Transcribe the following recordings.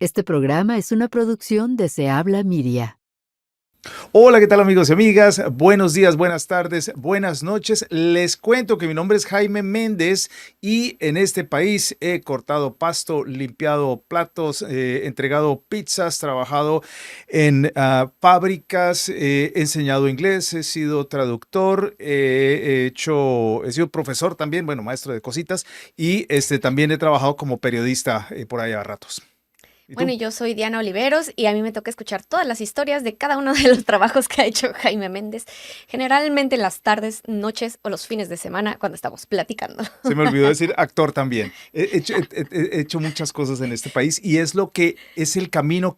Este programa es una producción de Se Habla Media. Hola, ¿qué tal amigos y amigas? Buenos días, buenas tardes, buenas noches. Les cuento que mi nombre es Jaime Méndez y en este país he cortado pasto, limpiado platos, entregado pizzas, trabajado en fábricas, he enseñado inglés, he sido traductor, he sido profesor también, bueno, maestro de cositas y también he trabajado como periodista por allá a ratos. ¿Y Bueno, tú? y yo soy Diana Oliveros y a mí me toca escuchar todas las historias de cada uno de los trabajos que ha hecho Jaime Méndez, generalmente en las tardes, noches o los fines de semana cuando estamos platicando. Se me olvidó decir actor también. He hecho muchas cosas en este país y es lo que es el camino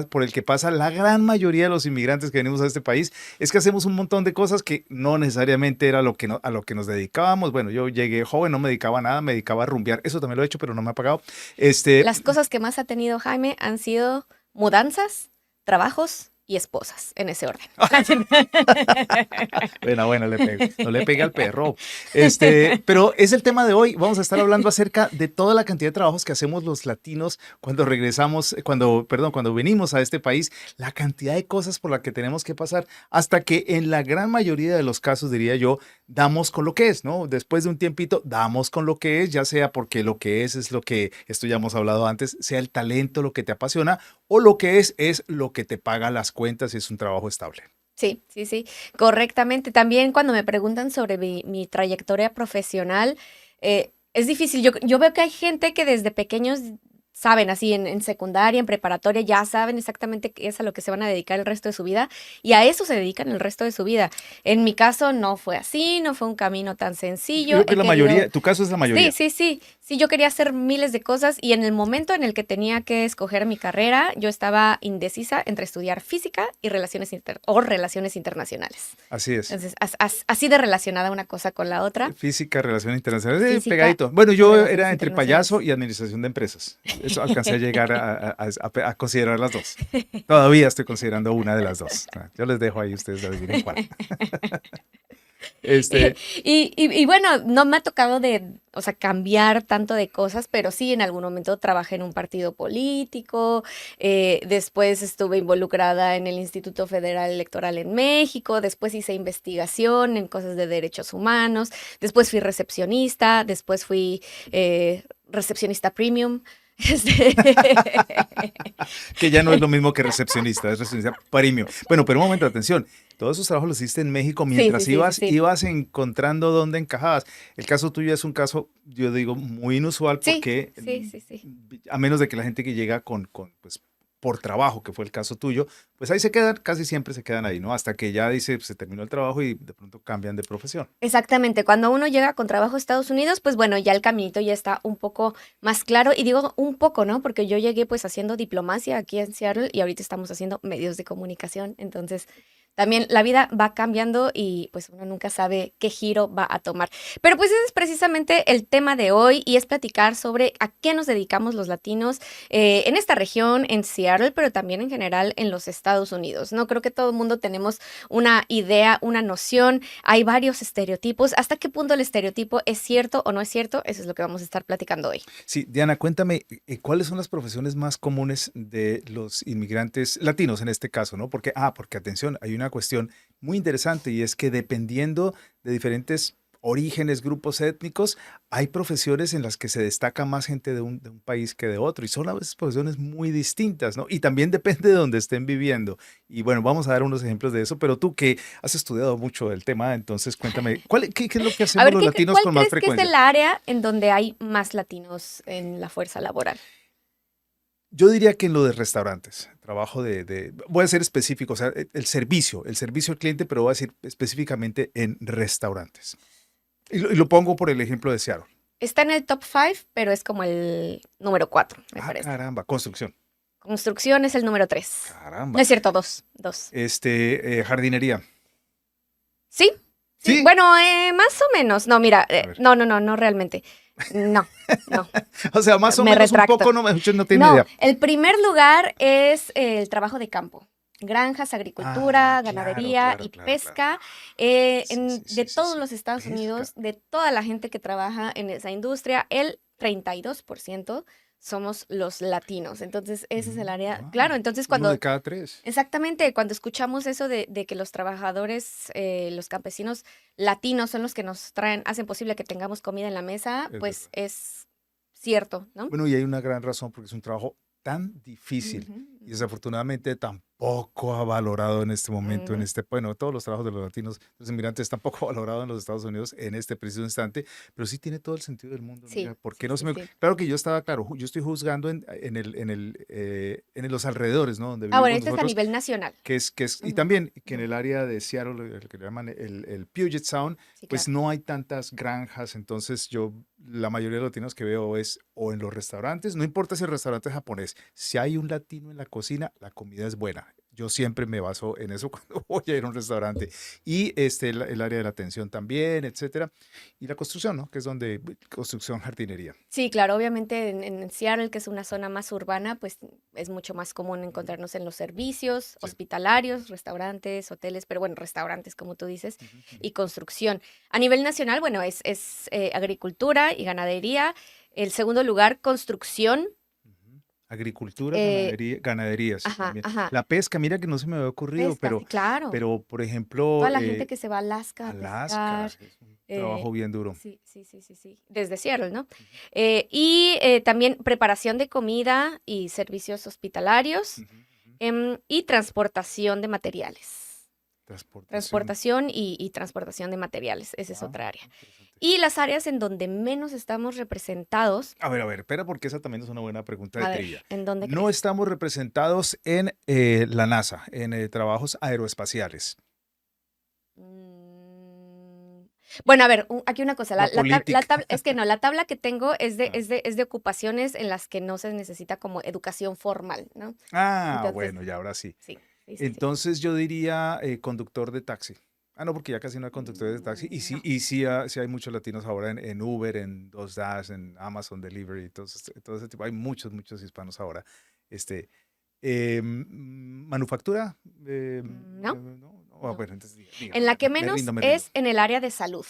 por el que pasa la gran mayoría de los inmigrantes que venimos a este país. Es que hacemos un montón de cosas que no necesariamente era a lo que nos dedicábamos. Bueno, yo llegué joven, no me dedicaba a nada, me dedicaba a rumbear. Eso también lo he hecho, pero no me ha pagado. Las cosas que más ha tenido Jaime han sido mudanzas, trabajos y esposas, en ese orden. Bueno, no le pegue al perro. Pero es el tema de hoy. Vamos a estar hablando acerca de toda la cantidad de trabajos que hacemos los latinos cuando cuando venimos a este país, la cantidad de cosas por las que tenemos que pasar, hasta que en la gran mayoría de los casos, diría yo, damos con lo que es, ¿no? Después de un tiempito, damos con lo que es, ya sea porque lo que es lo que, esto ya hemos hablado antes, sea el talento lo que te apasiona, o lo que es lo que te paga las cuentas y es un trabajo estable. Sí, correctamente. También cuando me preguntan sobre mi trayectoria profesional, es difícil. Yo veo que hay gente que desde pequeños saben, así en secundaria, en preparatoria, ya saben exactamente qué es a lo que se van a dedicar el resto de su vida y a eso se dedican el resto de su vida. En mi caso no fue así, no fue un camino tan sencillo. Creo que la mayoría, tu caso es la mayoría. Sí, yo quería hacer miles de cosas y en el momento en el que tenía que escoger mi carrera, yo estaba indecisa entre estudiar física y relaciones internacionales. Así es. Entonces, así de relacionada una cosa con la otra. Física, relaciones internacionales, Física, pegadito. Bueno, yo relaciones era entre internacionales. payaso y administración de empresas. Eso alcancé a llegar a considerar las dos. Todavía estoy considerando una de las dos. Yo les dejo ahí, ustedes adivinen cuál. Y bueno, no me ha tocado cambiar tanto de cosas, pero sí en algún momento trabajé en un partido político, después estuve involucrada en el Instituto Federal Electoral en México, después hice investigación en cosas de derechos humanos, después fui recepcionista, después fui recepcionista premium. Que ya no es lo mismo que recepcionista, es recepcionista premium. Bueno, pero un momento, atención. Todos esos trabajos los hiciste en México mientras ibas encontrando dónde encajabas. El caso tuyo es un caso, yo digo, muy inusual porque a menos de que la gente que llega pues, por trabajo, que fue el caso tuyo, pues ahí se quedan, casi siempre se quedan ahí, ¿no? Hasta que ya dice, pues, se terminó el trabajo y de pronto cambian de profesión. Exactamente, cuando uno llega con trabajo a Estados Unidos, pues bueno, ya el caminito ya está un poco más claro, y digo un poco, ¿no? Porque yo llegué pues haciendo diplomacia aquí en Seattle y ahorita estamos haciendo medios de comunicación, entonces también la vida va cambiando y pues uno nunca sabe qué giro va a tomar. Pero pues ese es precisamente el tema de hoy y es platicar sobre a qué nos dedicamos los latinos en esta región, en Seattle, pero también en general en los Estados Unidos, ¿no? Creo que todo el mundo tenemos una idea, una noción, hay varios estereotipos. ¿Hasta qué punto el estereotipo es cierto o no es cierto? Eso es lo que vamos a estar platicando hoy. Sí, Diana, cuéntame, ¿cuáles son las profesiones más comunes de los inmigrantes latinos en este caso, ¿no? Porque atención, hay una cuestión muy interesante y es que dependiendo de diferentes orígenes, grupos étnicos, hay profesiones en las que se destaca más gente de un país que de otro y son a veces profesiones muy distintas, ¿no? Y también depende de donde estén viviendo. Y bueno, vamos a dar unos ejemplos de eso, pero tú que has estudiado mucho el tema, entonces cuéntame, ¿qué es lo que hacemos los latinos con más frecuencia? ¿Cuál crees que es el área en donde hay más latinos en la fuerza laboral? Yo diría que en lo de restaurantes, trabajo voy a ser específico, o sea, el servicio al cliente, pero voy a decir específicamente en restaurantes. Y lo pongo por el ejemplo de Seattle. Está en el top 5, pero es como el número 4, me parece. Caramba, construcción. Construcción es el número 3. Caramba. No es cierto, 2. Jardinería. ¿Sí? ¿Sí? Bueno, más o menos. No, mira, no realmente. No. O sea, más o Me menos retracto. un poco, no tiene idea. El primer lugar es el trabajo de campo. Granjas, agricultura, ganadería y pesca. De todos los Estados Unidos, de toda la gente que trabaja en esa industria, el 32% somos los latinos. Entonces, ese es el área. Wow. Claro, entonces Uno de cuando, cada tres. exactamente, cuando escuchamos eso de que los trabajadores, los campesinos latinos son los que nos traen, hacen posible que tengamos comida en la mesa, Es pues verdad. es cierto, ¿no? Bueno, y hay una gran razón porque es un trabajo tan difícil Ujú, y ujú, desafortunadamente tampoco ha valorado en este momento, ujú. bueno, todos los trabajos de los latinos, los inmigrantes tampoco valorado en los Estados Unidos en este preciso instante, pero sí tiene todo el sentido del mundo. Mira, Sí, ¿por qué sí, no sí, se me... sí. Claro que yo estaba, claro, yo estoy juzgando en los alrededores, ¿no? Donde Ah, bueno, vivimos este es a nosotros, nivel nacional. y Ujú, también que en ujú. el área de Seattle, el que le llaman el Puget Sound, Sí, pues claro. no hay tantas granjas, entonces la mayoría de latinos que veo es o en los restaurantes, no importa si el restaurante es japonés, si hay un latino en la cocina, la comida es buena. Yo siempre me baso en eso cuando voy a ir a un restaurante. Y el área de la atención también, etcétera. Y la construcción, ¿no? Que es donde construcción, jardinería. Sí, claro, obviamente en Seattle, que es una zona más urbana, pues es mucho más común Ujú, encontrarnos en los servicios sí. hospitalarios, restaurantes, hoteles, pero bueno, restaurantes, como tú dices, Ujú, ujú, y construcción. A nivel nacional, bueno, es agricultura y ganadería. El segundo lugar, construcción. ujú. Agricultura, eh, ganaderías ajá, también. ajá. La pesca, mira que no se me había ocurrido, Pesca, sí, claro. pero por ejemplo, Toda la gente que se va a Alaska a pescar. Alaska es un eh, trabajo bien duro. sí, sí, sí, sí, sí. Desde Seattle, ¿no? Ujú, Y también preparación de comida y servicios hospitalarios. ujú, ujú. Y transportación de materiales. Transportación. Transportación y transportación de materiales, esa es Wow, otra área. interesante. Y las áreas en donde menos estamos representados, A ver, espera, porque esa también es una buena pregunta de a ver, trivia. ¿en dónde No crees? estamos representados en la NASA, en trabajos aeroespaciales. Mm, Bueno, a ver, aquí una cosa, La política. es que no, la tabla que tengo es de, Ah, es de ocupaciones en las que no se necesita como educación formal, ¿no? Entonces, bueno, ya ahora sí. sí, sí, sí, sí. Entonces yo diría conductor de taxi. Ah, no, porque ya casi no hay conductores de taxi. No. Y sí, sí hay muchos latinos ahora en Uber, en DoorDash, en Amazon Delivery, todo ese tipo. Hay muchos, muchos hispanos ahora. Este, manufactura. No, No, no, no. bueno, entonces En dígame, la ya que me rindo, menos me rindo. es en el área de salud.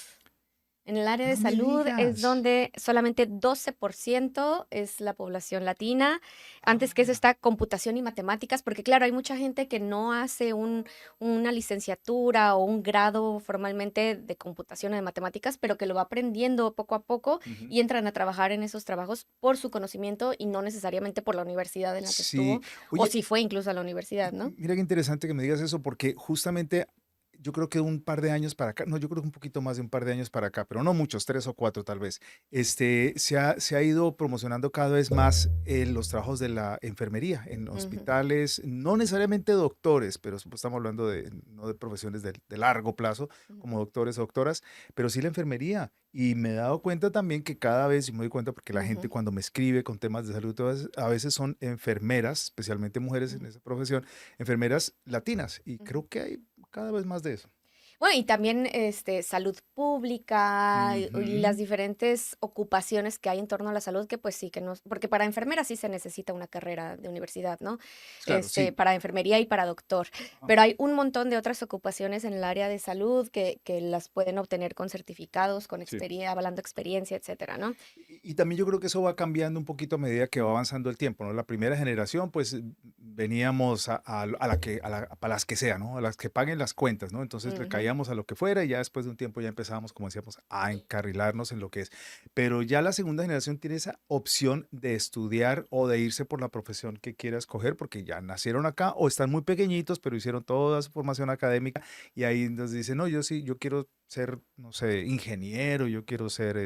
En el área de No me salud es digas. donde solamente 12% es la población latina. Antes que eso Ah, está computación y matemáticas, porque claro, hay mucha gente que no hace una licenciatura o un grado formalmente de computación o de matemáticas, pero que lo va aprendiendo poco a poco ujú. y entran a trabajar en esos trabajos por su conocimiento y no necesariamente por la universidad en la que Sí, estuvo, o oye, si fue incluso a la universidad, ¿no? mira qué interesante que me digas eso, porque justamente yo creo que un par de años para acá, no, yo creo que un poquito más de un par de años para acá, pero no muchos, 3 o 4 tal vez, se ha ido promocionando cada vez más los trabajos de la enfermería en Ujú, hospitales, no necesariamente doctores, pero estamos hablando no de profesiones de largo plazo, como ujú, doctores o doctoras, pero sí la enfermería. Y me he dado cuenta también que cada vez, y me doy cuenta porque la gente ujú, cuando me escribe con temas de salud, a veces son enfermeras, especialmente mujeres en ujú, esa profesión, enfermeras latinas, y ujú. creo que hay cada vez más de eso. Bueno, y también salud pública y las Ujú. diferentes ocupaciones que hay en torno a la salud, que pues sí, que no, porque para enfermera sí se necesita una carrera de universidad, ¿no? Claro, sí. Para enfermería y para doctor. Ajá. Pero hay un montón de otras ocupaciones en el área de salud que las pueden obtener con certificados, con Sí. experiencia, avalando experiencia, etcétera, ¿no? Y también yo creo que eso va cambiando un poquito a medida que va avanzando el tiempo, ¿no? La primera generación, pues veníamos a las que sea, ¿no? A las que paguen las cuentas, ¿no? Entonces le Ujú, caíamos a lo que fuera y ya después de un tiempo ya empezábamos, como decíamos, a encarrilarnos en lo que es. Pero ya la segunda generación tiene esa opción de estudiar o de irse por la profesión que quiera escoger, porque ya nacieron acá o están muy pequeñitos, pero hicieron toda su formación académica y ahí nos dicen, no, yo sí, yo quiero ser, no sé, ingeniero, yo quiero ser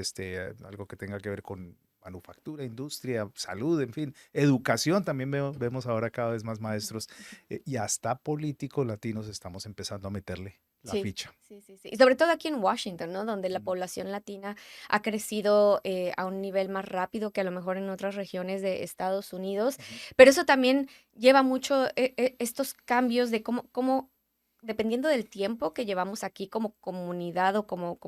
algo que tenga que ver con manufactura, industria, salud, en fin, educación, también vemos ahora cada vez más ujú, maestros ujú. y hasta políticos latinos estamos empezando a meterle la Sí, ficha. sí, sí, sí. Y sobre todo aquí en Washington, ¿no? Donde la Mm, población latina ha crecido a un nivel más rápido que a lo mejor en otras regiones de Estados Unidos. ujú, Pero eso también lleva mucho estos cambios de cómo, dependiendo del tiempo que llevamos aquí como comunidad o como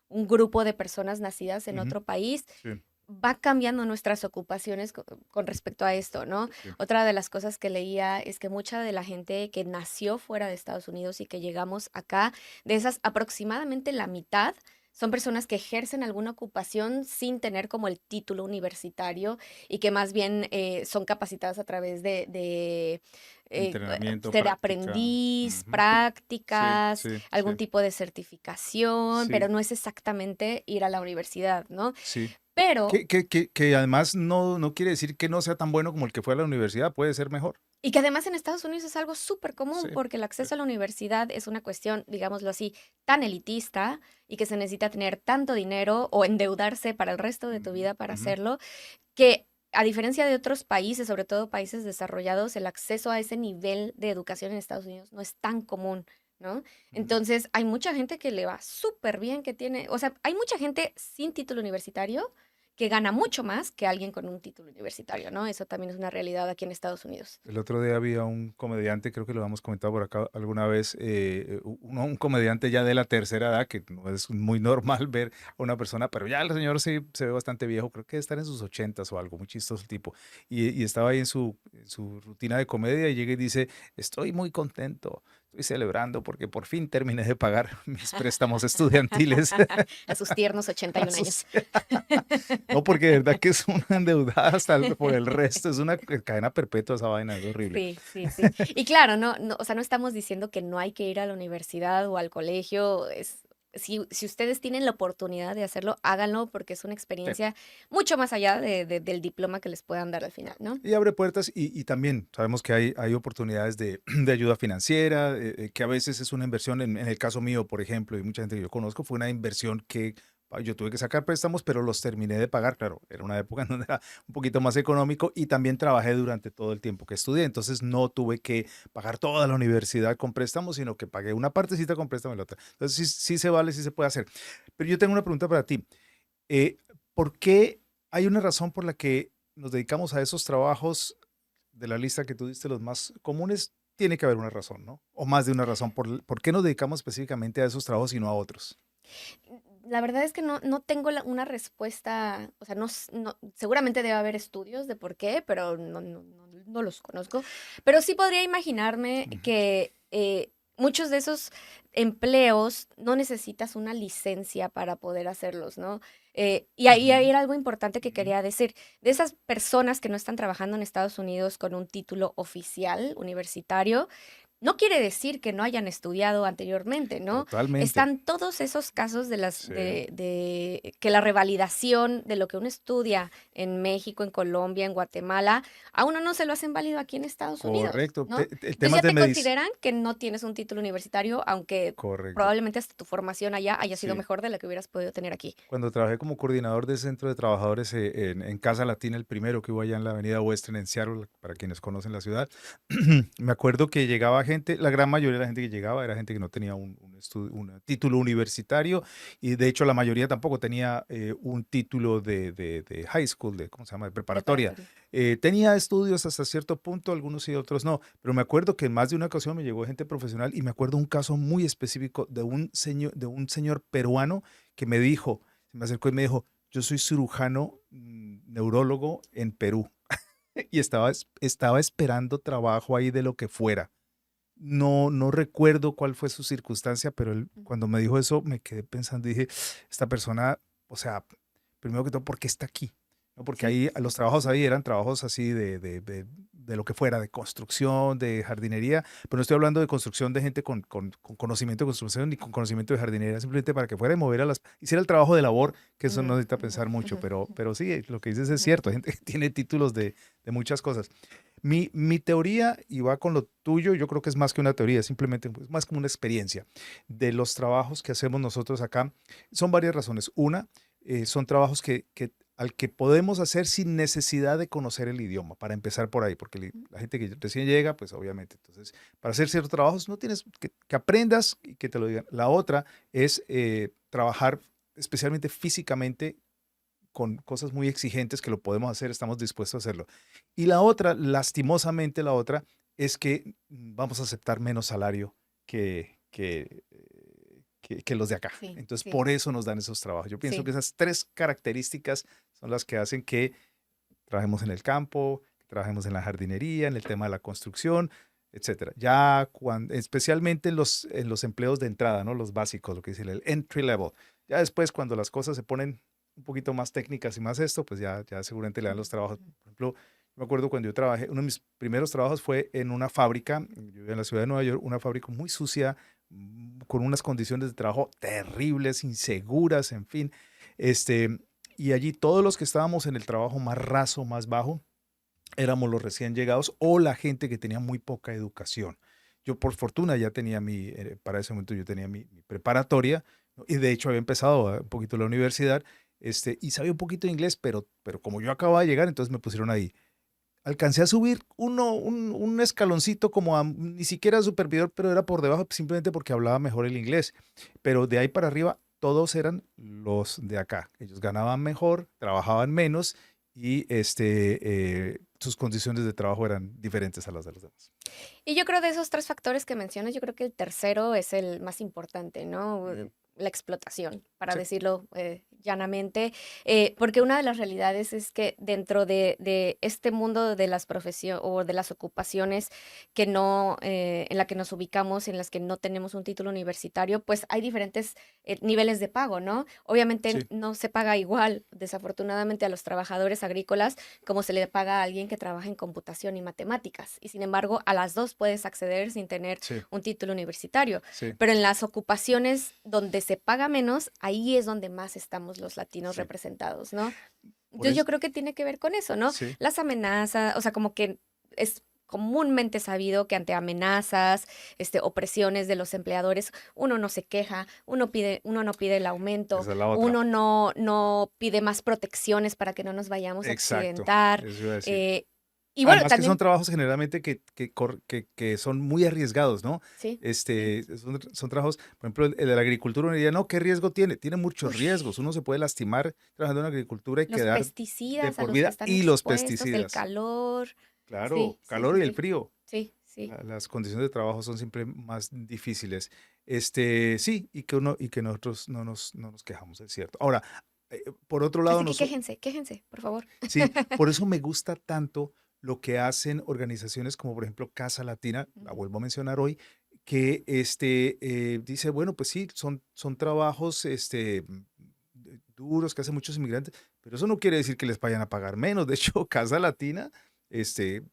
un grupo de personas nacidas en ujú, otro país, sí, va cambiando nuestras ocupaciones con respecto a esto, ¿no? sí, Otra de las cosas que leía es que mucha de la gente que nació fuera de Estados Unidos y que llegamos acá, de esas aproximadamente la mitad son personas que ejercen alguna ocupación sin tener como el título universitario y que más bien son capacitadas a través de Entrenamiento, ser práctica. aprendiz, Ujú. Sí, prácticas, sí, algún sí, tipo de certificación, pero sí, no es exactamente ir a la universidad, ¿no? sí. Pero Que además no quiere decir que no sea tan bueno como el que fue a la universidad, puede ser mejor. y que además en Estados Unidos es algo súper Sí, común porque el sí. acceso a la universidad es una cuestión, digámoslo así, tan elitista y que se necesita tener tanto dinero o endeudarse para el resto de tu Ujú, vida para ujú. hacerlo, que a diferencia de otros países, sobre todo países desarrollados, el acceso a ese nivel de educación en Estados Unidos no es tan común, ¿no? Ujú. Entonces, hay mucha gente que le va súper bien, que tiene, o sea, hay mucha gente sin título universitario que gana mucho más que alguien con un título universitario, ¿no? Eso también es una realidad aquí en Estados Unidos. El otro día había un comediante, creo que lo hemos comentado por acá alguna vez, un comediante ya de la tercera edad, que no es muy normal ver a una persona, pero ya el señor sí se ve bastante viejo, creo que debe estar en sus ochentas o algo, muy chistoso el tipo. Y estaba ahí en su rutina de comedia y llega y dice, estoy muy contento, estoy celebrando porque por fin terminé de pagar mis préstamos estudiantiles. A sus tiernos A 81 años. sus- No, porque de verdad que es una endeudada por el resto, es una cadena perpetua esa vaina, es horrible. Sí, sí, sí. Y claro, o sea, no estamos diciendo que no hay que ir a la universidad o al colegio. Si ustedes tienen la oportunidad de hacerlo, háganlo porque es una Sí. experiencia mucho más allá del diploma que les puedan dar al final, ¿no? Y abre puertas y también sabemos que hay oportunidades de, de ayuda financiera, que a veces es una inversión, en el caso mío, por ejemplo, y mucha gente que yo conozco, fue una inversión que yo tuve que sacar préstamos, pero los terminé de pagar, claro, era una época en donde era un poquito más económico y también trabajé durante todo el tiempo que estudié, entonces no tuve que pagar toda la universidad con préstamos, sino que pagué una partecita con préstamo y la otra. Entonces sí, sí se vale, sí se puede hacer. Pero yo tengo una pregunta para ti. Eh, ¿Por qué hay una razón por la que nos dedicamos a esos trabajos de la lista que tú diste, los más comunes? Tiene que haber una razón, ¿no? O más de una razón. ¿Por qué nos dedicamos específicamente a esos trabajos y no a otros? La verdad es que no tengo una respuesta, o sea, seguramente debe haber estudios de por qué, pero no los conozco. Pero sí podría imaginarme Ujú, que muchos de esos empleos no necesitas una licencia para poder hacerlos, ¿no? Y ahí ujú, era algo importante que ujú. quería decir. De esas personas que no están trabajando en Estados Unidos con un título oficial universitario, no quiere decir que no hayan estudiado anteriormente, ¿no? Totalmente. Están todos esos casos Sí, de que la revalidación de lo que uno estudia en México, en Colombia, en Guatemala, a uno no se lo hacen válido aquí en Estados Unidos, correcto. ¿no? El Entonces tema ya de te medicina. consideran que no tienes un título universitario, aunque Correcto. probablemente hasta tu formación allá haya sido Sí. mejor de la que hubieras podido tener aquí. Cuando trabajé como coordinador de centro de trabajadores en Casa Latina, el primero que hubo allá en la avenida Western en Seattle, para quienes conocen la ciudad, me acuerdo que llegaba gente, la gran mayoría de la gente que llegaba era gente que no tenía un título universitario y de hecho la mayoría tampoco tenía un título de high school, de, ¿cómo se llama?, de preparatoria. Preparatoria. Tenía estudios hasta cierto punto, algunos sí, otros no, pero me acuerdo que en más de una ocasión me llegó gente profesional y me acuerdo un caso muy específico de un señor peruano que me dijo, se me acercó y me dijo, yo soy cirujano neurólogo en Perú y estaba esperando trabajo ahí de lo que fuera. No recuerdo cuál fue su circunstancia, pero él, cuando me dijo eso me quedé pensando y dije, esta persona, o sea, primero que todo, ¿por qué está aquí? ¿No? Porque Sí, ahí sí, los sí, trabajos sí. ahí eran trabajos así de lo que fuera, de construcción, de jardinería, pero no estoy hablando de construcción de gente con conocimiento de construcción ni con conocimiento de jardinería, simplemente para que fuera y mover hiciera el trabajo de labor, que eso no Ujú, necesita ujú, pensar mucho, ujú, pero sí, lo que dices es ujú. cierto, hay gente que tiene títulos de muchas cosas. Mi teoría, y va con lo tuyo, yo creo que es más que una teoría, es simplemente pues, más como una experiencia de los trabajos que hacemos nosotros acá. Son varias razones. Una, son trabajos al que podemos hacer sin necesidad de conocer el idioma, para empezar por ahí, porque la gente que recién llega, pues obviamente, entonces, para hacer ciertos trabajos no tienes que aprendas y que te lo digan. La otra es trabajar especialmente físicamente con cosas muy exigentes que lo podemos hacer, estamos dispuestos a hacerlo. Y la otra, lastimosamente la otra, es que vamos a aceptar menos salario que los de acá. Sí, Entonces, sí, por eso nos dan esos trabajos. Yo pienso que sí. esas tres características son las que hacen que trabajemos en el campo, que trabajemos en la jardinería, en el tema de la construcción, etcétera. Ya especialmente en los empleos de entrada, ¿no? Los básicos, lo que dice el entry level. Ya después, cuando las cosas se ponen un poquito más técnicas y más esto, pues ya seguramente le dan los trabajos. Por ejemplo, me acuerdo cuando yo trabajé, uno de mis primeros trabajos fue en una fábrica, yo vivía en la ciudad de Nueva York, una fábrica muy sucia, con unas condiciones de trabajo terribles, inseguras, en fin. Este, y allí todos los que estábamos en el trabajo más raso, más bajo, éramos los recién llegados o la gente que tenía muy poca educación. Yo por fortuna ya tenía para ese momento yo tenía mi preparatoria, ¿no? Y de hecho había empezado un poquito la universidad, y sabía un poquito de inglés, pero como yo acababa de llegar, entonces me pusieron ahí. Alcancé a subir un escaloncito como ni siquiera supervisor, pero era por debajo simplemente porque hablaba mejor el inglés. Pero de ahí para arriba todos eran los de acá. Ellos ganaban mejor, trabajaban menos y sus condiciones de trabajo eran diferentes a las de los demás. Y yo creo de esos 3 factores que mencionas, yo creo que el tercero es el más importante, ¿no? Ujú. La explotación, para Sí, decirlo, llanamente, porque una de las realidades es que dentro de este mundo de las profesiones o de las ocupaciones que no, en la que nos ubicamos, en las que no tenemos un título universitario, pues hay diferentes, niveles de pago, ¿no? Obviamente sí, no se paga igual, desafortunadamente, a los trabajadores agrícolas como se le paga a alguien que trabaja en computación y matemáticas. Y sin embargo, a las dos puedes acceder sin tener sí, un título universitario. sí, Pero en las ocupaciones donde se paga menos, ahí es donde más estamos los latinos sí. representados, ¿no? Por Entonces yo eso, creo que tiene que ver con eso, ¿no? sí, Las amenazas, o sea, como que es comúnmente sabido que ante amenazas, opresiones de los empleadores, uno no se queja, uno no pide el aumento, esa es la otra. uno no pide más protecciones para que no nos vayamos a Exacto, accidentar. eso iba a decir. eh, y bueno, Además que son también, trabajos generalmente que son muy arriesgados, ¿no? sí, sí. Son trabajos, por ejemplo, el de la agricultura, uno diría, no, ¿qué riesgo tiene? Tiene muchos riesgos. Ush, Uno se puede lastimar trabajando en agricultura y los quedar de pesticidas a por los que vida están y los expuestos, el pesticidas. calor. Claro, Sí, sí, calor sí, y el sí. frío. Sí, sí. Las condiciones de trabajo son siempre más difíciles. Sí, y que nosotros no nos quejamos, es cierto. Ahora, por otro lado, Así que quéjense, quéjense, por favor. sí, por eso me gusta tanto lo que hacen organizaciones como, por ejemplo, Casa Latina, la Ujú. vuelvo a mencionar hoy, que dice, bueno, pues sí, son trabajos duros que hacen muchos inmigrantes, pero eso no quiere decir que les vayan a pagar menos. De hecho, Casa Latina, este,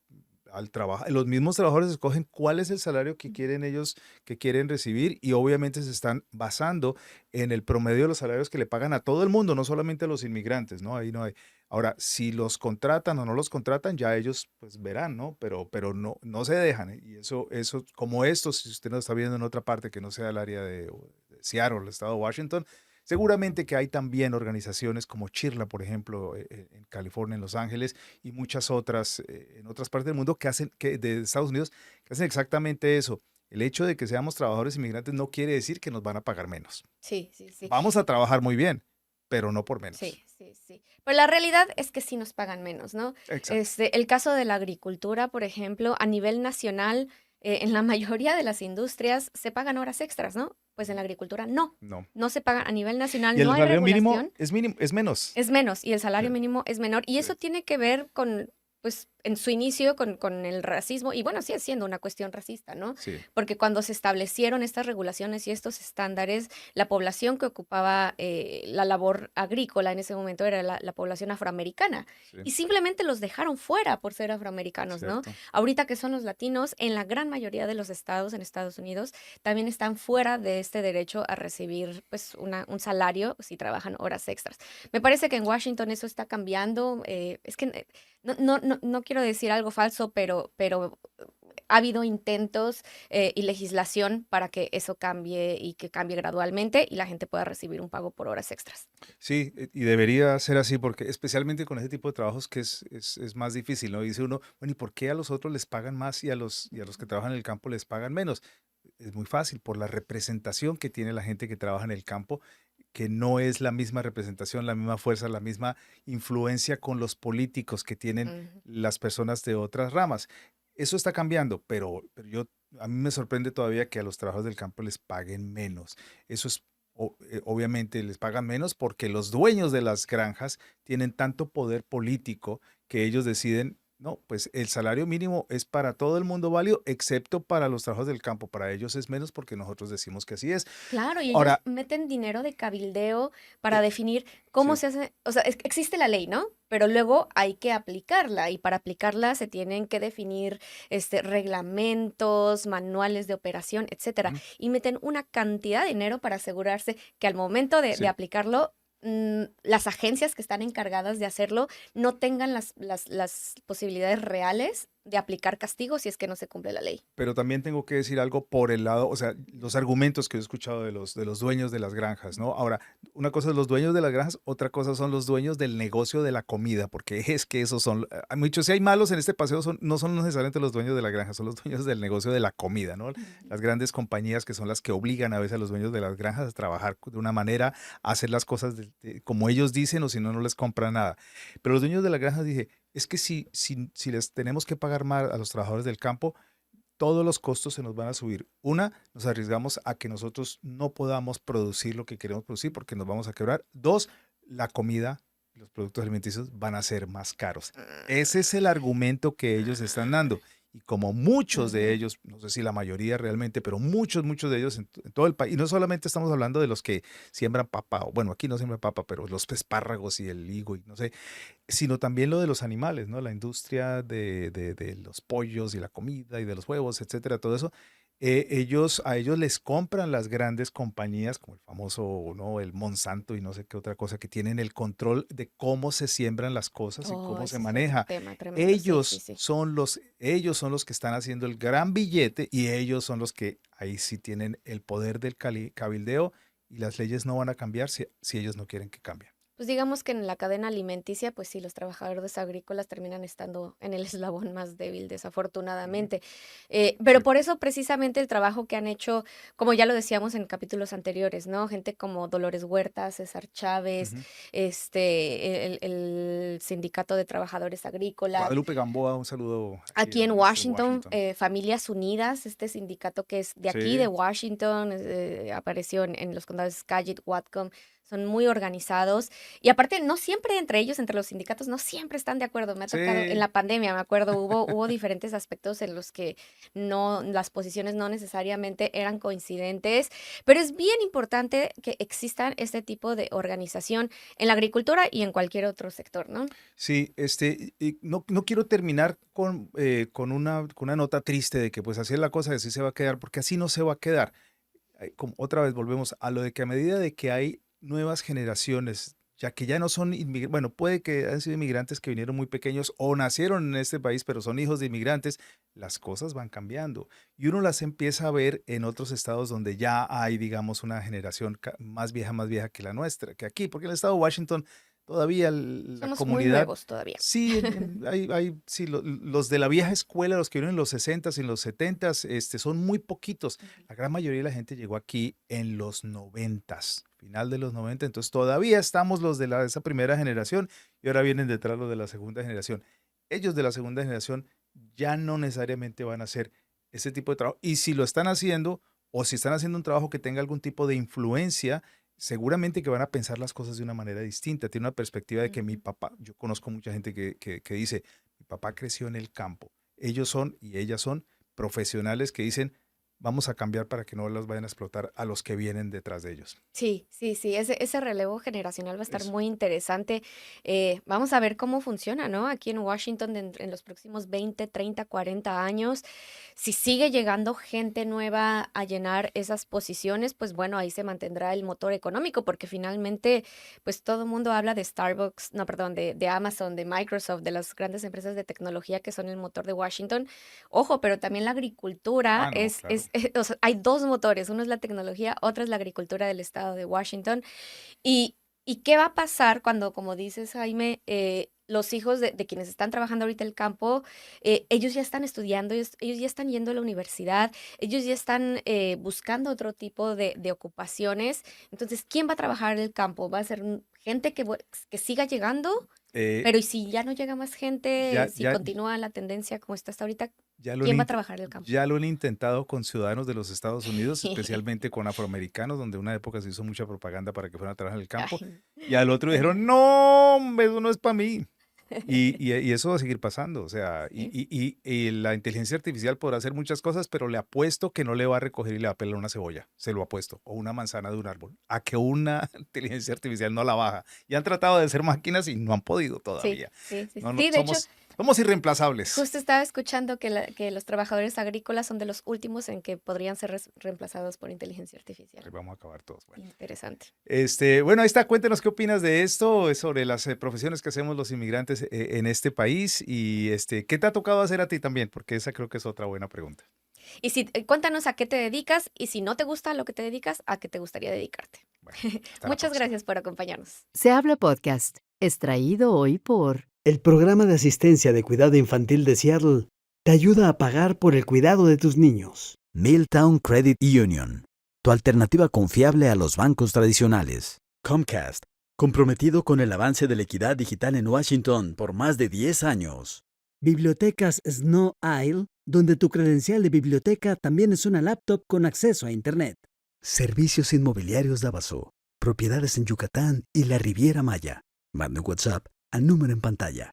al trabajo, los mismos trabajadores escogen cuál es el salario que quieren ellos, que quieren recibir, y obviamente se están basando en el promedio de los salarios que le pagan a todo el mundo, no solamente a los inmigrantes, ¿no? Ahí no hay. Ahora, si los contratan o no los contratan, ya ellos pues verán, ¿no? Pero no se dejan, ¿eh? Y eso, como esto, si usted no está viendo en otra parte que no sea el área de Seattle, el estado de Washington, seguramente que hay también organizaciones como Chirla, por ejemplo, en California, en Los Ángeles, y muchas otras en otras partes del mundo de Estados Unidos, que hacen exactamente eso. El hecho de que seamos trabajadores inmigrantes no quiere decir que nos van a pagar menos. Sí, sí, sí. Vamos a trabajar muy bien, pero no por menos. Sí, sí, sí. Pero la realidad es que sí nos pagan menos, ¿no? Exacto. El caso de la agricultura, por ejemplo, a nivel nacional, en la mayoría de las industrias se pagan horas extras, ¿no? Pues en la agricultura no, No. no se pagan a nivel Y nacional, no el hay salario mínimo regulación, es menos. es menos y el Sí, salario mínimo es menor. Y sí, eso tiene que ver con, pues, en su inicio con el racismo, y bueno, sigue siendo una cuestión racista, ¿no? sí, Porque cuando se establecieron estas regulaciones y estos estándares, la población que ocupaba la labor agrícola en ese momento era la población afroamericana. sí, Y simplemente los dejaron fuera por ser afroamericanos, ¿no? cierto. Ahorita que son los latinos, en la gran mayoría de los estados en Estados Unidos, también están fuera de este derecho a recibir pues un salario si trabajan horas extras. Me parece que en Washington eso está cambiando. Es que no quiero decir algo falso, pero ha habido intentos y legislación para que eso cambie y que cambie gradualmente y la gente pueda recibir un pago por horas extras. Sí, y debería ser así porque especialmente con ese tipo de trabajos que es más difícil, ¿no? Dice uno, bueno, ¿y por qué a los otros les pagan más y a los que trabajan en el campo les pagan menos? Es muy fácil, por la representación que tiene la gente que trabaja en el campo, que no es la misma representación, la misma fuerza, la misma influencia con los políticos que tienen Ujú. las personas de otras ramas. Eso está cambiando, a mí me sorprende todavía que a los trabajadores del campo les paguen menos. Eso es, obviamente les pagan menos porque los dueños de las granjas tienen tanto poder político que ellos deciden No, pues el salario mínimo es para todo el mundo válido, excepto para los trabajos del campo. Para ellos es menos porque nosotros decimos que así es. Claro, y ellos Ahora, meten dinero de cabildeo para eh, definir cómo sí, se hace, o sea, existe la ley, ¿no? Pero luego hay que aplicarla y para aplicarla se tienen que definir reglamentos, manuales de operación, etcétera. ujú, Y meten una cantidad de dinero para asegurarse que al momento de sí. aplicarlo, las agencias que están encargadas de hacerlo no tengan las posibilidades reales de aplicar castigos si es que no se cumple la ley. Pero también tengo que decir algo por el lado, o sea, los argumentos que he escuchado de los dueños de las granjas, ¿no? Ahora, una cosa es los dueños de las granjas, otra cosa son los dueños del negocio de la comida, porque es que esos son, hay muchos, si hay malos en este paseo, no son necesariamente los dueños de la granja, son los dueños del negocio de la comida, ¿no? Ujú. Las grandes compañías que son las que obligan a veces a los dueños de las granjas a trabajar de una manera, a hacer las cosas como ellos dicen, o si no, no les compran nada. Pero los dueños de las granjas dije, es que si les tenemos que pagar más a los trabajadores del campo, todos los costos se nos van a subir. Una, nos arriesgamos a que nosotros no podamos producir lo que queremos producir porque nos vamos a quebrar. Dos, la comida, los productos alimenticios van a ser más caros. Ese es el argumento que ellos están dando. Y como muchos de Ujú. ellos, no sé si la mayoría realmente, pero muchos de ellos en todo el país, y no solamente estamos hablando de los que siembran papa, o bueno, aquí no siembran papa, pero los espárragos y el higo y no sé, sino también lo de los animales, ¿no? La industria de los pollos y la comida y de los huevos, etcétera, todo eso. A ellos les compran las grandes compañías, como el famoso, ¿no? El Monsanto y no sé qué otra cosa, que tienen el control de cómo se siembran las cosas y Oh, cómo se ese es otro maneja. tema tremendo, sí, sí, sí. Ellos son los que están haciendo el gran billete y ellos son los que ahí sí tienen el poder del cabildeo y las leyes no van a cambiar si ellos no quieren que cambien. Pues digamos que en la cadena alimenticia, pues sí, los trabajadores agrícolas terminan estando en el eslabón más débil, Ujú, desafortunadamente. Pero sí. por eso precisamente el trabajo que han hecho, como ya lo decíamos en capítulos anteriores, ¿no? Gente como Dolores Huerta, César Chávez, Ujú. el Sindicato de Trabajadores Agrícolas. Guadalupe Gamboa, un saludo aquí Aquí en desde Washington, Washington. Familias Unidas, este sindicato que es de aquí, de Sí, Washington, apareció en los condados de Skagit, Whatcom, son muy organizados. Y aparte, no siempre entre ellos, entre los sindicatos, no siempre están de acuerdo. Me ha tocado, en sí, la pandemia, me acuerdo, hubo diferentes aspectos en los que no, las posiciones no necesariamente eran coincidentes, pero es bien importante que existan este tipo de organización en la agricultura y en cualquier otro sector, ¿no? sí, y no quiero terminar con una nota triste de que pues así es la cosa y así se va a quedar, porque así no se va a quedar. Como otra vez volvemos a lo de que a medida de que hay nuevas generaciones, ya que ya no son inmigrantes, bueno, puede que hayan sido inmigrantes que vinieron muy pequeños o nacieron en este país, pero son hijos de inmigrantes, las cosas van cambiando y uno las empieza a ver en otros estados donde ya hay, digamos, una generación más vieja que la nuestra, que aquí, porque en el estado de Washington todavía la Somos muy comunidad. nuevos todavía. Sí, sí, los de la vieja escuela, los que vinieron en los 60s y en los 70s, son muy poquitos. La gran mayoría de la gente llegó aquí en los 90s, final de los 90, entonces todavía estamos los de esa primera generación y ahora vienen detrás los de la segunda generación. Ellos de la segunda generación ya no necesariamente van a hacer ese tipo de trabajo y si lo están haciendo o si están haciendo un trabajo que tenga algún tipo de influencia, seguramente que van a pensar las cosas de una manera distinta. Tiene una perspectiva de que mi Ujú. papá, yo conozco mucha gente que dice, mi papá creció en el campo. Ellos son y ellas son profesionales que dicen, vamos a cambiar para que no los vayan a explotar a los que vienen detrás de ellos. Sí, sí, sí, ese relevo generacional va a estar Eso. muy interesante. Vamos a ver cómo funciona, ¿no? Aquí en Washington en los próximos 20, 30, 40 años. Si sigue llegando gente nueva a llenar esas posiciones, pues bueno, ahí se mantendrá el motor económico, porque finalmente, pues todo el mundo habla de Starbucks, no, perdón, de Amazon, de Microsoft, de las grandes empresas de tecnología que son el motor de Washington. Ojo, pero también la agricultura Ah, no, claro. o sea, hay dos motores, uno es la tecnología, otro es la agricultura del estado de Washington. ¿Y, y qué va a pasar cuando, como dices, Jaime, los hijos de quienes están trabajando ahorita el campo, ellos ya están estudiando, ellos ya están yendo a la universidad, ellos ya están buscando otro tipo de ocupaciones? Entonces, ¿quién va a trabajar en el campo? ¿Va a ser gente que siga llegando? Eh, Pero ¿y si ya no llega más gente, ya, si ya, continúa la tendencia como está hasta ahorita, ya lo han, quién va a int- trabajar el campo? ya lo han intentado con ciudadanos de los Estados Unidos, especialmente con afroamericanos, donde una época se hizo mucha propaganda para que fueran a trabajar en el campo. Ay, Y al otro ajá. dijeron, no, hombre, eso no es para mí. Y eso va a seguir pasando, o sea, Sí. y la inteligencia artificial podrá hacer muchas cosas, pero le apuesto que no le va a recoger y le va a pelar una cebolla, se lo apuesto, o una manzana de un árbol, a que una inteligencia artificial no la baja. Y han tratado de ser máquinas y no han podido Sí, todavía. sí, sí. No, no, Sí, de hecho, somos irreemplazables. justo estaba escuchando que los trabajadores agrícolas son de los últimos en que podrían ser reemplazados por inteligencia Ahí artificial. vamos a acabar todos. Bueno. Interesante. Bueno, ahí está, cuéntenos qué opinas de esto, sobre las profesiones que hacemos los inmigrantes en este país y ¿qué te ha tocado hacer a ti también? Porque esa creo que es otra buena pregunta. Y si, cuéntanos a qué te dedicas y si no te gusta lo que te dedicas, a qué te gustaría dedicarte. Bueno, hasta la Muchas próxima. gracias por acompañarnos. Se habla podcast, extraído hoy por El programa de asistencia de cuidado infantil de Seattle te ayuda a pagar por el cuidado de tus niños. Milltown Credit Union, tu alternativa confiable a los bancos tradicionales. Comcast, comprometido con el avance de la equidad digital en Washington por más de 10 años. Bibliotecas Snow Isle, donde tu credencial de biblioteca también es una laptop con acceso a Internet. Servicios inmobiliarios Davaso, propiedades en Yucatán y la Riviera Maya. Manda un WhatsApp al número en pantalla.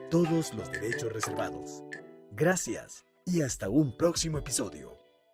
Todos los derechos reservados. Gracias y hasta un próximo episodio.